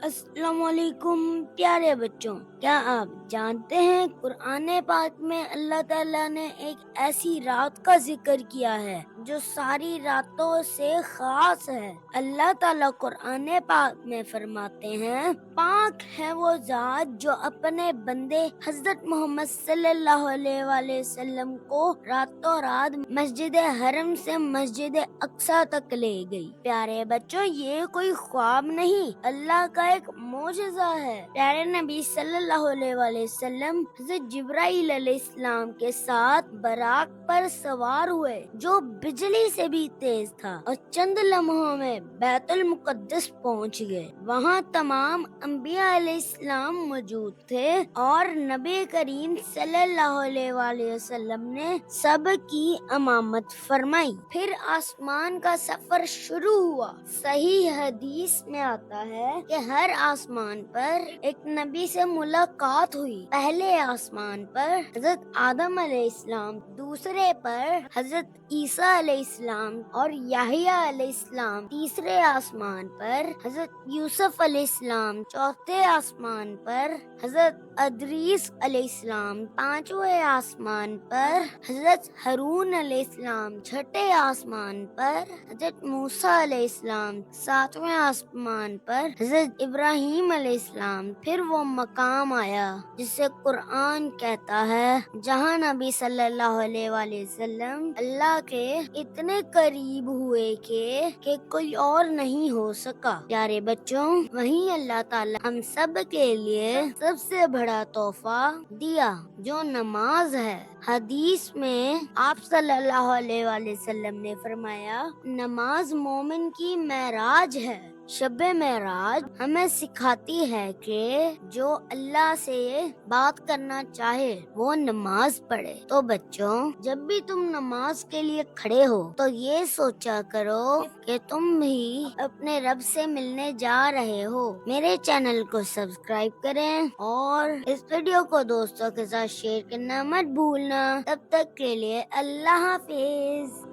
السلام علیکم پیارے بچوں، کیا آپ جانتے ہیں قرآن پاک میں اللہ تعالیٰ نے ایک ایسی رات کا ذکر کیا ہے جو ساری راتوں سے خاص ہے۔ اللہ تعالیٰ قرآن پاک میں فرماتے ہیں، پاک ہے وہ ذات جو اپنے بندے حضرت محمد صلی اللہ علیہ وآلہ وسلم کو راتوں رات مسجد حرم سے مسجد اقصی تک لے گئی۔ پیارے بچوں، یہ کوئی خواب نہیں، اللہ کا ایک معجزہ ہے۔ پیارے نبی صلی اللہ علیہ وآلہ وسلم حضرت جبرائیل علیہ السلام کے ساتھ براق پر سوار ہوئے جو بجلی سے بھی تیز تھا، اور چند لمحوں میں بیت المقدس پہنچ گئے۔ وہاں تمام انبیاء علیہ السلام موجود تھے اور نبی کریم صلی اللہ علیہ وآلہ وسلم نے سب کی امامت فرمائی۔ پھر آسمان کا سفر شروع ہوا۔ صحیح حدیث میں آتا ہے کہ ہر آسمان پر ایک نبی سے ملاقات ہوئی۔ پہلے آسمان پر حضرت آدم علیہ السلام، دوسرے پر حضرت عیسیٰ علیہ السلام اور یحییٰ علیہ السلام، تیسرے آسمان پر حضرت یوسف علیہ السلام، چوتھے آسمان پر حضرت ادریس علیہ السلام، پانچویں آسمان پر حضرت ہارون علیہ السلام، چھٹے آسمان پر حضرت موسیٰ علیہ السلام، ساتویں آسمان پر حضرت ابراہیم علیہ السلام۔ پھر وہ مقام آیا جسے قرآن کہتا ہے جہاں نبی صلی اللہ علیہ وآلہ وسلم اللہ کے اتنے قریب ہوئے کہ کوئی اور نہیں ہو سکا۔ پیارے بچوں، وہیں اللہ تعالی ہم سب کے لیے سب سے بڑا تحفہ دیا جو نماز ہے۔ حدیث میں آپ صلی اللہ علیہ وآلہ وسلم نے فرمایا، نماز مومن کی معراج ہے۔ شب معراج ہمیں سکھاتی ہے کہ جو اللہ سے بات کرنا چاہے وہ نماز پڑھے۔ تو بچوں، جب بھی تم نماز کے لیے کھڑے ہو تو یہ سوچا کرو کہ تم بھی اپنے رب سے ملنے جا رہے ہو۔ میرے چینل کو سبسکرائب کریں اور اس ویڈیو کو دوستوں کے ساتھ شیئر کرنا مت بھولنا۔ تب تک کے لیے اللہ حافظ۔